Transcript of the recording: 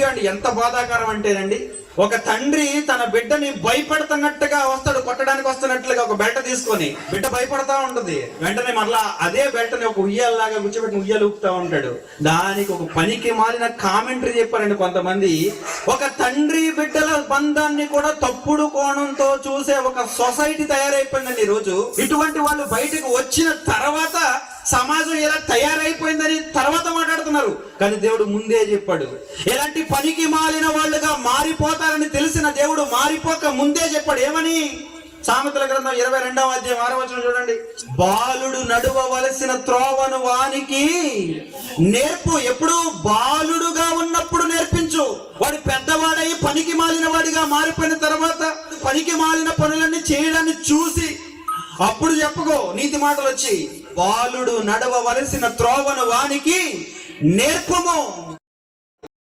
ఏమండి ఎంత బాధాకరం అంటేనండి, ఒక తండ్రి తన బిడ్డని భయపడుతున్నట్టుగా వస్తాడు, కొట్టడానికి వస్తున్నట్లుగా ఒక బెల్ట్ తీసుకొని. బిడ్డ భయపడతా ఉంటుంది, వెంటనే మరలా అదే బెల్ట్ని ఒక ఉయ్యాలలాగా కూర్చోబెట్టి ఉయ్యాలు ఊపుతా ఉంటాడు. దానికి ఒక పనికి మాలిన కామెంటరీ చెప్పారండి కొంతమంది. ఒక తండ్రి బిడ్డల బంధాన్ని కూడా తప్పుడు కోణంతో చూసే ఒక సొసైటీ తయారైపోయిందండి ఈరోజు. ఇటువంటి వాళ్ళు బయటకు వచ్చిన తర్వాత సమాజం ఎలా తయారైపోయిందని తర్వాత మాట్లాడుతున్నారు, కానీ దేవుడు ముందే చెప్పాడు. ఎలాంటి పనికి మాలిన వాళ్ళుగా మారిపోతారని తెలిసిన దేవుడు మారిపోక ముందే చెప్పాడు. ఏమని? సామెతల గ్రంథం 22వ అధ్యాయం 6వ వచనం చూడండి. బాలుడు నడువవలసిన త్రోవను వానికి నేర్పు. ఎప్పుడు? బాలుడుగా ఉన్నప్పుడు నేర్పించు. వాడు పెద్దవాడై పనికి మాలిన వాడిగా మారిపోయిన తర్వాత పనికి మాలిన పనులన్నీ చేయడాన్ని చూసి అప్పుడు చెప్పుకో నీతి మాటలు వచ్చి. బాలుడు నడవవలసిన త్రోవను వానికి నేర్పము.